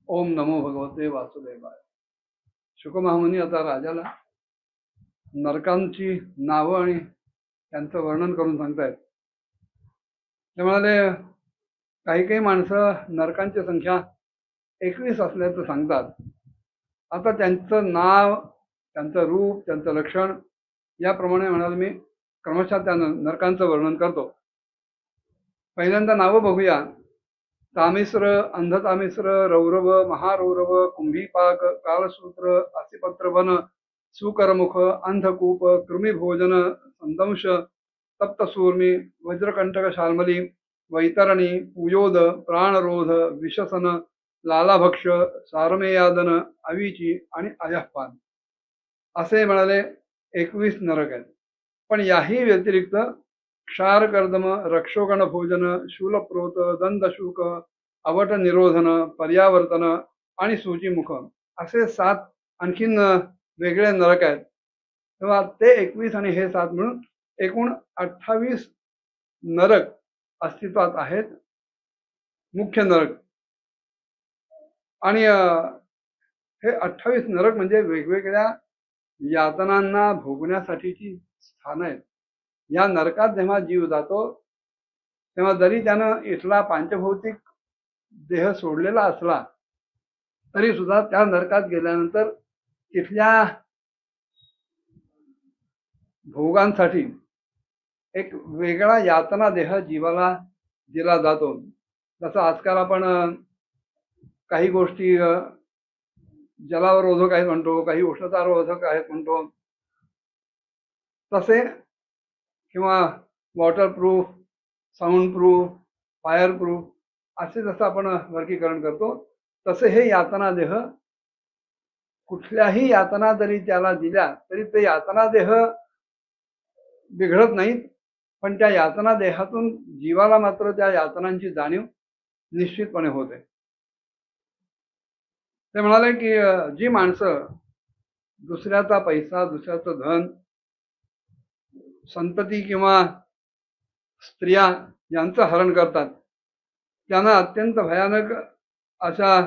ओम नमो भगवते वासुदेवाय. शुकमहामुनी आता राजाला नरकांची नावं आणि त्यांचं वर्णन करून सांगतायत. ते म्हणाले, काही काही माणसं नरकांची संख्या 21 असल्याचं सांगतात. आता त्यांचं नाव, त्यांचं रूप, त्यांचं लक्षण याप्रमाणे म्हणाले मी क्रमशः त्या नरकांचं वर्णन करतो. पहिल्यांदा नावं बघूया. तामिश्र, अंधतामिश्र, रौरव, महारौरव, कुंभीपाक, कालसूत्र, असिपत्र वन, सुकरमुख, अंधकूप, कृमिभोजन, संदंश, तप्तसूर्मी, वज्रकंटक शाल्मली, वैतरणी, पुयोद, प्राणरोध, विषसन, लालाभक्ष, सारमेयादन, अविची आणि अयःपान असे म्हणाले 21 नरक आहेत. पण याही व्यतिरिक्त क्षारकर्दम, रक्षोगण भोजन, शूलप्रोत, दंदशूक, अवट निरोधन, पर्यावर्तन आणि सूचिमुख असे 7 आणखीन वेगळे नरक आहेत. तेव्हा ते 21 आणि हे 7 मिळून एकूण 28 नरक अस्तित्वात आहेत, मुख्य नरक. आणि हे 28 नरक म्हणजे वेगवेगळ्या यातनांना भोगण्यासाठीची स्थानं आहेत. या नरकात जेव्हा जीव जातो तेव्हा जरी त्यानं इथला पांचभौतिक देह सोडलेला असला तरी सुद्धा त्या नरकात गेल्यानंतर तिथल्या भोगांसाठी एक वेगळा यातना देह जीवाला दिला जातो. जसं आजकाल आपण काही गोष्टी जलावरोधक आहेत म्हणतो, काही उष्णतारोधक आहेत म्हणतो, तसे किंवा waterproof, sound proof, fire proof असे जसं आपण वर्गीकरण करतो, तसे हे यातना देह कुठल्याही यातना जरी त्याला दिल्या तरी ते यातना देह बिघडत नाहीत. पण त्या यातना देहातून जीवाला मात्र त्या यातनांची जाणीव निश्चितपणे होते. ते म्हणाले की जी माणसं दुसऱ्याचा पैसा, दुसऱ्याचं धन, संतती किंवा स्त्रिया यांचं हरण करतात, त्यांना अत्यंत भयानक अशा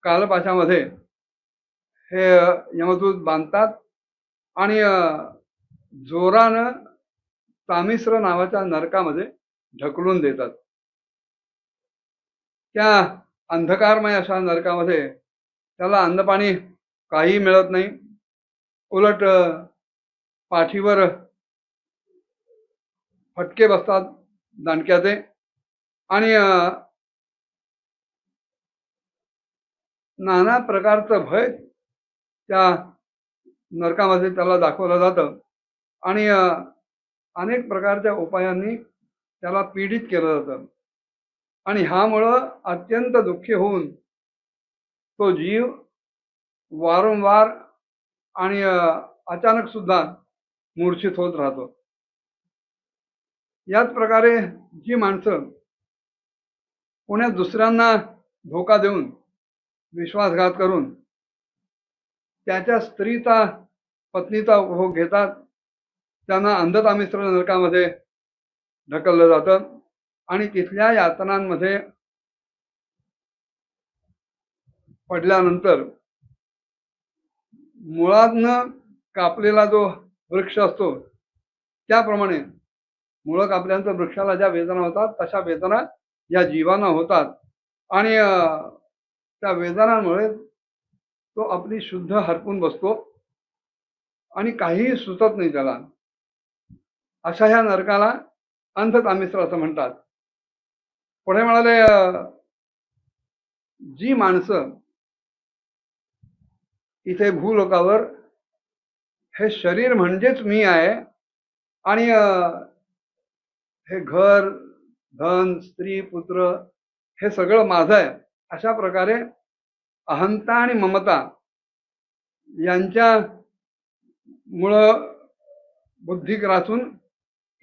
कालपाशामध्ये हे यमदूत बांधतात आणि जोरानं तामिश्र नावाच्या नरकामध्ये ढकलून देतात. त्या अंधकारमय अशा नरकामध्ये त्याला अन्नपाणी काही मिळत नाही. उलट पाठीवर फटके बसतात दणक्याचे आणि नाना प्रकारचं भय त्या नरकामध्ये त्याला दाखवलं जातं आणि अनेक प्रकारच्या उपायांनी त्याला पीडित केलं जातं. आणि ह्यामुळं अत्यंत दुःखी होऊन तो जीव वारंवार आणि अचानक सुद्धा मूर्छित होत राहतो. याच प्रकारे जी माणसं कोण्या दुसऱ्यांना धोका देऊन, विश्वासघात करून त्याच्या स्त्रीचा, पत्नीचा उपभोग घेतात, त्यांना अंधतामिश्र नरकामध्ये ढकललं जातं आणि तिथल्या यातनांमध्ये पडल्यानंतर मुळातनं कापलेला जो वृक्ष असतो त्याप्रमाणे मुळं कापल्यानंतर वृक्षाला ज्या वेदना होतात तशा वेदना या जीवांना होतात आणि त्या वेदनांमुळे तो आपली शुद्ध हरपून बसतो आणि काहीही सुचत नाही त्याला. अशा ह्या नरकाला अंधतामिश्र असं म्हणतात. पुढे म्हणाले, जी माणसं इथे भूलोकावर हे शरीर म्हणजेच मी आहे आणि हे घर, धन, स्त्री, पुत्र हे सगळं माझं आहे, अशा प्रकारे अहंता आणि ममता यांच्या मुळं बुद्धी ग्रासून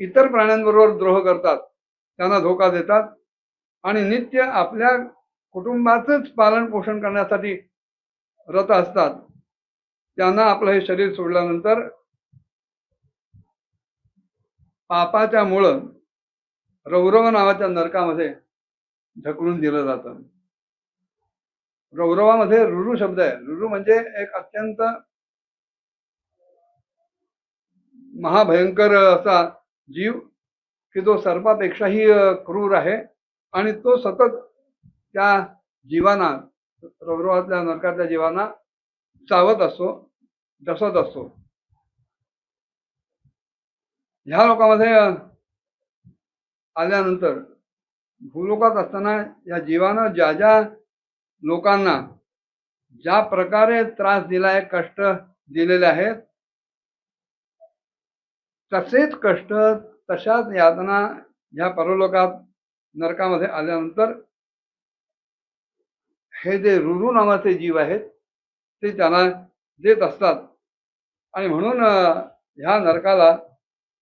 इतर प्राण्यांबरोबर द्रोह करतात, त्यांना धोका देतात आणि नित्य आपल्या कुटुंबाचंच पालन पोषण करण्यासाठी रत असतात. त्यांना आपलं हे शरीर सोडल्यानंतर पापाच्या मुळं रौरव नावाच्या नरकामध्ये ढकलून दिलं जातं. रौरवामध्ये रुरु शब्द आहे. रुरु म्हणजे एक अत्यंत महाभयंकर असा जीव की जो सर्पापेक्षाही क्रूर आहे आणि तो सतत त्या जीवांना, रौरवातल्या नरकातल्या जीवांना चावत असतो, डसत असतो. ह्या लोकांमध्ये आल्यानंतर भूलोकात असताना या जीवानं ज्या ज्या लोकांना ज्या प्रकारे त्रास दिलाय, कष्ट दिलेले आहेत, तसेच कष्ट, तशाच यातना ह्या परलोकात नरकामध्ये आल्यानंतर हे जे रुरु नावाचे जीव आहेत ते त्यांना देत असतात. आणि म्हणून ह्या नरकाला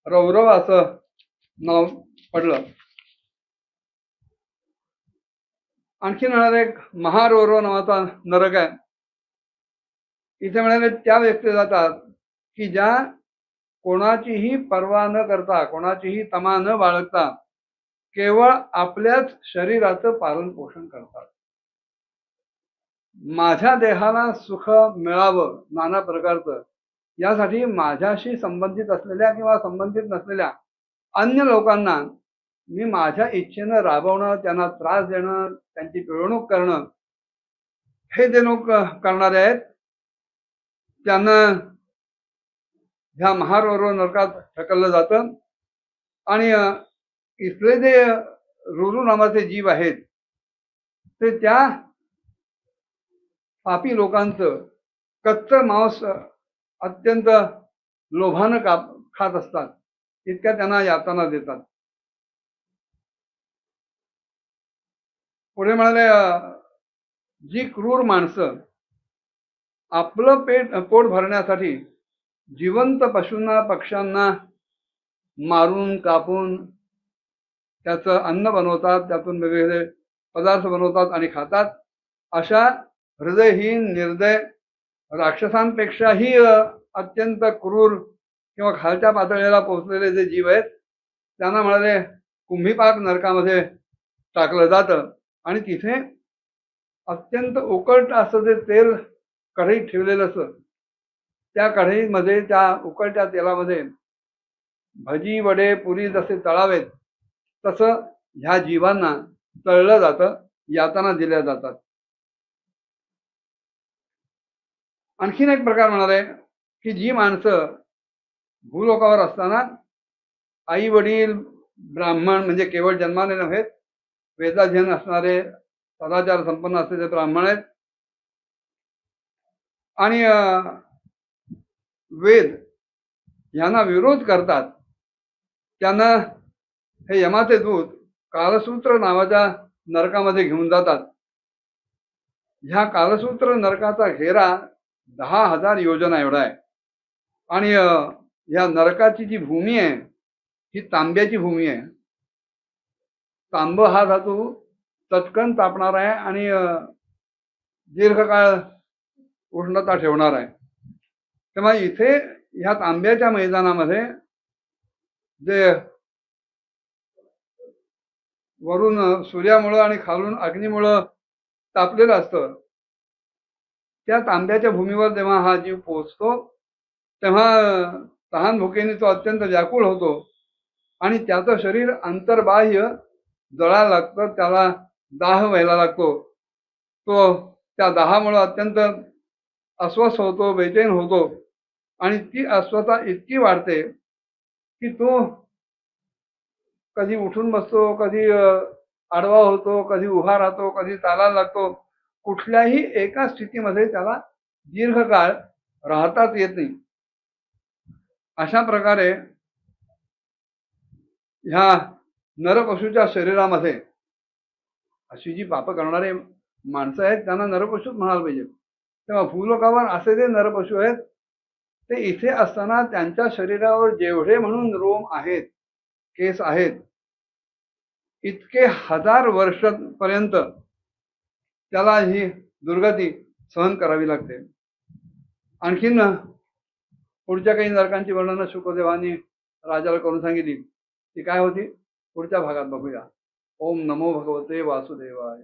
रौरव असं नाव पडलं. आणखी म्हणाले एक महारौरव नावाचा नरक आहे. इथे म्हणाले त्या व्यक्ती जातात की ज्या कोणाचीही पर्वा न करता, कोणाचीही तमा न बाळगता केवळ आपल्याच शरीराचं पालन पोषण करतात. माझ्या देहाला सुख मिळावं नाना प्रकारचं, यासाठी माझ्याशी संबंधित असलेल्या किंवा संबंधित नसलेल्या अन्य लोकांना मी माझ्या इच्छेनं राबवणं, त्यांना त्रास देणं, त्यांची पिळवणूक करणं, हे जे लोक करणारे आहेत त्यांना ह्या महारौरव नरकात ढकललं जातं. आणि इथले जे रुरु नावाचे जीव आहेत ते त्या पापी लोकांचं कच्चं मांस अत्यंत लोभानं खात असतात, इतक्या त्यांना यातना देतात. पुढे म्हणाले जी क्रूर माणसं आपलं पोट भरण्यासाठी जिवंत पशूंना, पक्ष्यांना मारून कापून त्याचं अन्न बनवतात, त्यातून वेगवेगळे पदार्थ बनवतात आणि खातात, अशा हृदयहीन, निर्दय, राक्षसांपेक्षाही अत्यंत क्रूर किंवा खालच्या पातळीला पोहोचलेले जे जीव आहेत त्यांना म्हणाले कुंभीपाक नरकामध्ये टाकलं जातं. आणि तिथे अत्यंत उकळट असं जे तेल कढईत ठेवलेलं असतं, त्या कढईमध्ये, त्या उकळत्या तेलामध्ये भजी, वडे, पुरी जसे तळावेत तसं ह्या जीवांना तळलं जातं, यातना दिल्या जातात. आणखीन एक प्रकार म्हणाले की जी माणसं भूलोकावर असताना आई वडील ब्राह्मण, म्हणजे केवळ जन्माने नव्हे, वेदाध्ययन असणारे, सदाचार संपन्न असलेले ब्राह्मण आहेत आणि वेद यांना विरोध करतात, त्यांना हे यमाचे दूत कालसूत्र नावाच्या नरकामध्ये घेऊन जातात. ह्या कालसूत्र नरकाचा घेरा 10,000 योजना एवढा आहे. आणि या नरकाची जी भूमी आहे ही तांब्याची भूमी आहे. तांब हा धातू चटकन तापणार आहे आणि दीर्घकाळ उष्णता ठेवणार आहे. तेव्हा इथे ह्या तांब्याच्या मैदानामध्ये जे वरून सूर्यामुळं आणि खालून अग्नीमुळं तापलेलं असतं, त्या तांब्याच्या भूमीवर जेव्हा हा जीव पोहोचतो तेव्हा तहान भुकेने तो अत्यंत व्याकुळ होतो आणि त्याचं शरीर अंतर्बाह्य जळायला लागतं, त्याला दाह व्हायला लागतो. तो त्या दाहामुळं अत्यंत अस्वस्थ होतो, बेचैन होतो आणि ती अस्वस्थता इतकी वाढते की तो कधी उठून बसतो, कधी आडवा होतो, कधी उभा राहतो, कधी चालायला लागतो. कुठल्याही एका स्थितीमध्ये त्याला दीर्घकाळ राहताच येत नाही. अशा प्रकारे ह्या नरपशूच्या शरीरामध्ये अशी जी पाप करणारे माणसं आहेत त्यांना नरपशूच म्हणायला पाहिजे. तेव्हा भूलोकावर असे जे नरपशू आहेत ते इथे असताना त्यांच्या शरीरावर जेवढे म्हणून रोम आहेत, केस आहेत, इतके 1000 वर्षांपर्यंत त्याला ही दुर्गती सहन करावी लागते. आणखीन पुढच्या काही नरकांची वर्णनं शुकदेवांनी राजाला करून सांगितली. ती काय होती पुढच्या भागात बघूया. ओम नमो भगवते वासुदेवाय.